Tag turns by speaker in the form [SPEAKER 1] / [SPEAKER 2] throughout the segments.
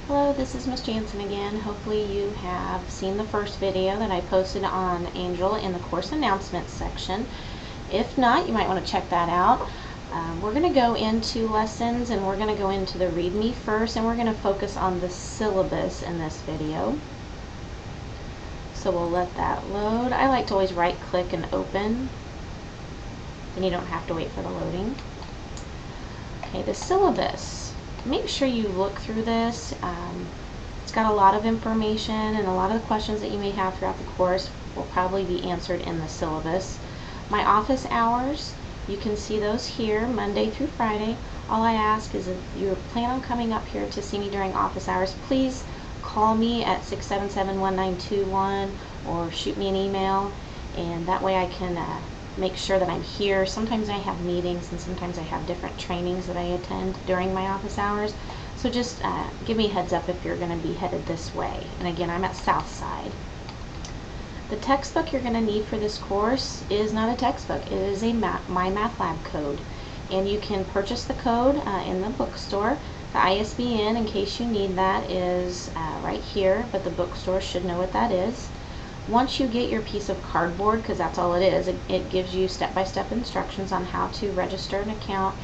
[SPEAKER 1] Hello, this is Miss Jansen again. Hopefully you have seen the first video that I posted on Angel in the course announcements section. If not, you might want to check that out. We're going to go into lessons and we're going to go into the README first, and we're going to focus on the syllabus in this video. So we'll let that load. I like to always right click and open, then you don't have to wait for the loading. Okay, the syllabus. Make sure you look through this. It's got a lot of information, and a lot of the questions that you may have throughout the course will probably be answered in the syllabus. My office hours, you can see those here, Monday through Friday. All I ask is if you plan on coming up here to see me during office hours, please call me at 677-1921 or shoot me an email, and that way I can make sure that I'm here. Sometimes I have meetings and sometimes I have different trainings that I attend during my office hours. So just give me a heads up if you're going to be headed this way. And again, I'm at Southside. The textbook you're going to need for this course is not a textbook. It is a My Math Lab code. And you can purchase the code in the bookstore. The ISBN, in case you need that, is right here, but the bookstore should know what that is. Once you get your piece of cardboard, because that's all it is, it gives you step-by-step instructions on how to register an account.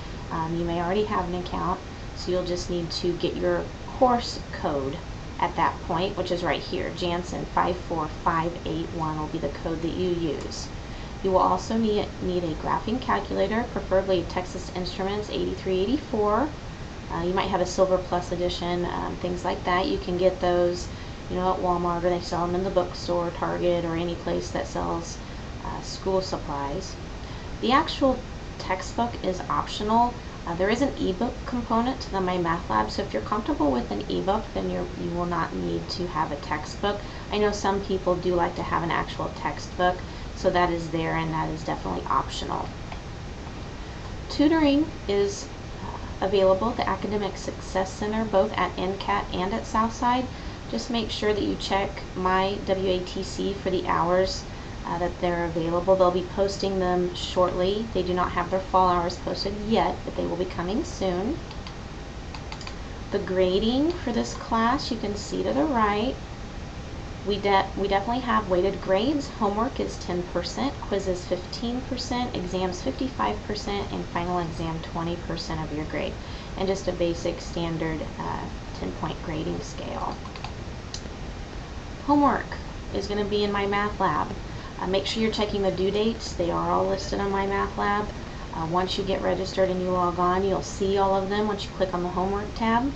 [SPEAKER 1] You may already have an account, so you'll just need to get your course code at that point, which is right here. Jansen 54581 will be the code that you use. You will also need a graphing calculator, preferably Texas Instruments 8384. You might have a Silver Plus edition, things like that. You can get those at Walmart, or they sell them in the bookstore, Target, or any place that sells school supplies. The actual textbook is optional. There is an ebook component to the My Math Lab, so if you're comfortable with an ebook, then you will not need to have a textbook. I know some people do like to have an actual textbook, so that is there, and that is definitely optional. Tutoring is available at the Academic Success Center, both at NCAT and at Southside. Just make sure that you check my WATC for the hours that they're available. They'll be posting them shortly. They do not have their fall hours posted yet, but they will be coming soon. The grading for this class, you can see to the right. We definitely have weighted grades. Homework is 10%, quizzes 15%, exams 55%, and final exam 20% of your grade. And just a basic standard 10-point grading scale. Homework is going to be in My Math Lab. Make sure you're checking the due dates. They are all listed on My Math Lab. Once you get registered and you log on, you'll see all of them once you click on the Homework tab.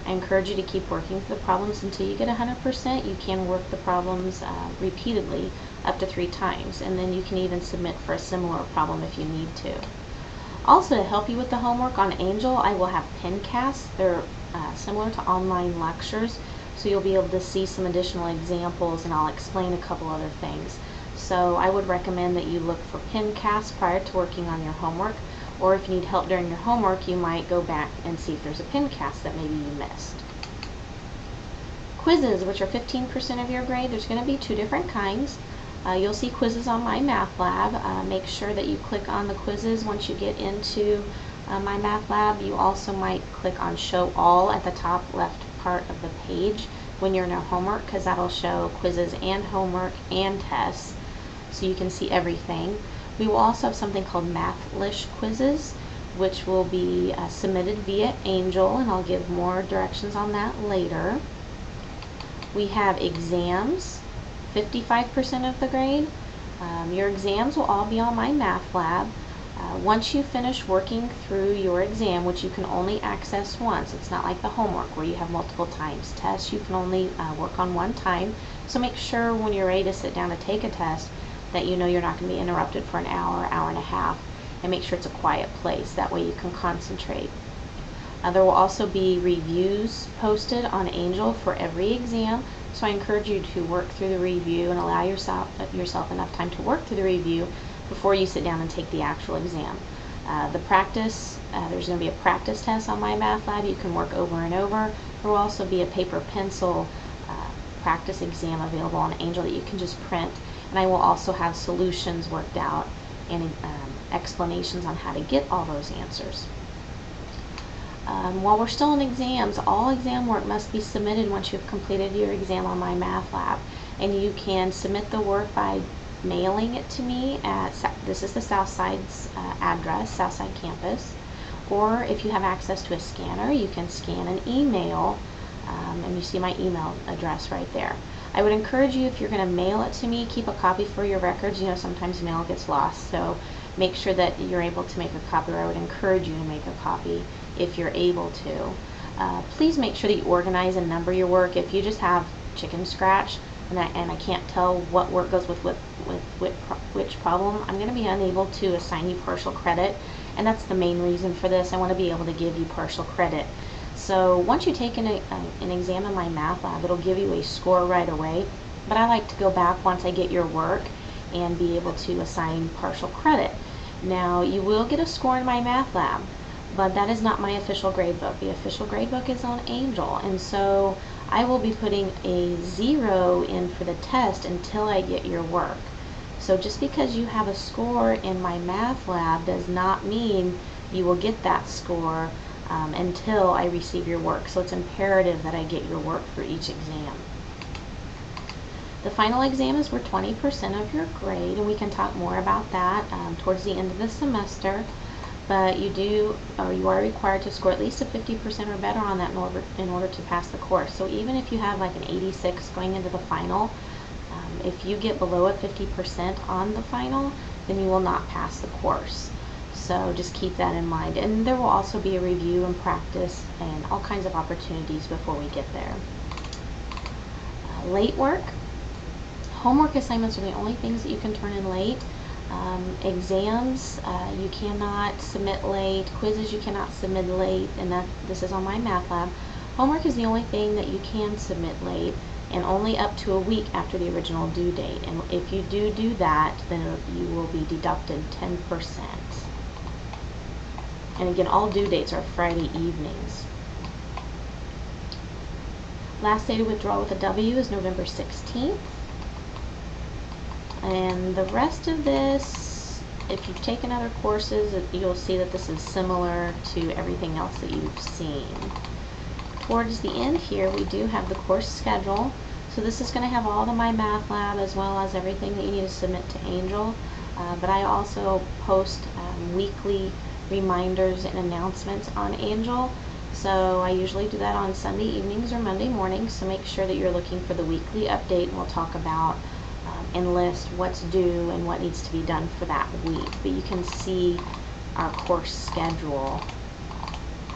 [SPEAKER 1] I encourage you to keep working through the problems until you get 100%. You can work the problems repeatedly up to 3 times, and then you can even submit for a similar problem if you need to. Also, to help you with the homework on Angel, I will have pencasts. They're similar to online lectures, so you'll be able to see some additional examples, and I'll explain a couple other things. So I would recommend that you look for pencasts prior to working on your homework, or if you need help during your homework, you might go back and see if there's a pencast that maybe you missed. Quizzes, which are 15% of your grade, there's going to be 2 different kinds. You'll see quizzes on My Math Lab. Make sure that you click on the quizzes once you get into My Math Lab. You also might click on Show All at the top left part of the page when you're in your homework, because that'll show quizzes and homework and tests, so you can see everything. We will also have something called Mathlish quizzes, which will be submitted via Angel, and I'll give more directions on that later. We have exams, 55% of the grade. Your exams will all be on My Math Lab. Once you finish working through your exam, which you can only access once, it's not like the homework where you have multiple times. Tests you can only work on one time, so make sure when you're ready to sit down to take a test that you know you're not going to be interrupted for an hour, hour and a half, and make sure it's a quiet place. That way you can concentrate. There will also be reviews posted on Angel for every exam, so I encourage you to work through the review and allow yourself enough time to work through the review before you sit down and take the actual exam. The practice, there's going to be a practice test on My Math Lab. You can work over and over. There will also be a paper pencil practice exam available on Angel that you can just print, and I will also have solutions worked out and explanations on how to get all those answers. While we're still in exams, all exam work must be submitted once you've completed your exam on my math lab. And you can submit the work by mailing it to me at, this is the Southside's address, Southside campus. Or if you have access to a scanner, you can scan an email, and you see my email address right there. I would encourage you, if you're going to mail it to me, keep a copy for your records. You know, sometimes mail gets lost, so make sure that you're able to make a copy, or I would encourage you to make a copy if you're able to. Please make sure that you organize and number your work. If you just have chicken scratch and I can't tell what work goes with which problem, I'm going to be unable to assign you partial credit, and that's the main reason for this. I want to be able to give you partial credit. So once you take an exam in my math lab, it'll give you a score right away, but I like to go back once I get your work and be able to assign partial credit. Now, you will get a score in my math lab, but that is not my official gradebook. The official gradebook is on Angel, and so I will be putting a 0 in for the test until I get your work. So just because you have a score in my math lab does not mean you will get that score until I receive your work. So it's imperative that I get your work for each exam. The final exam is worth 20% of your grade, and we can talk more about that towards the end of the semester. But you are required to score at least a 50% or better on that in order to pass the course. So even if you have like an 86 going into the final, if you get below a 50% on the final, then you will not pass the course. So just keep that in mind. And there will also be a review and practice and all kinds of opportunities before we get there. Late work. Homework assignments are the only things that you can turn in late. Exams, you cannot submit late. Quizzes, you cannot submit late, and this is on my math lab. Homework is the only thing that you can submit late, and only up to a week after the original due date. And if you do that, then you will be deducted 10%. And again, all due dates are Friday evenings. Last day to withdraw with a W is November 16th. And the rest of this, if you've taken other courses, you'll see that this is similar to everything else that you've seen. Towards the end here, we do have the course schedule. So this is going to have all of my math lab as well as everything that you need to submit to Angel. But I also post weekly reminders and announcements on Angel. So I usually do that on Sunday evenings or Monday mornings. So make sure that you're looking for the weekly update, and we'll talk about and list what's due and what needs to be done for that week. But you can see our course schedule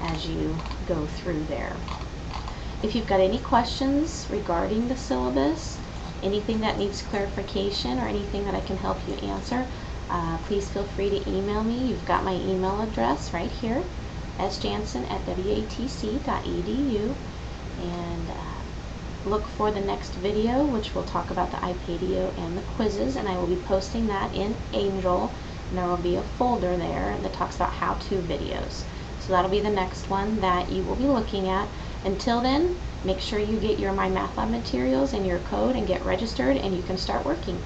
[SPEAKER 1] as you go through there. If you've got any questions regarding the syllabus, anything that needs clarification, or anything that I can help you answer, please feel free to email me. You've got my email address right here, sjansen@watc.edu, and look for the next video, which will talk about the iPadio and the quizzes, and I will be posting that in Angel, and there will be a folder there that talks about how-to videos. So that'll be the next one that you will be looking at. Until then, make sure you get your My Math Lab materials and your code and get registered, and you can start working.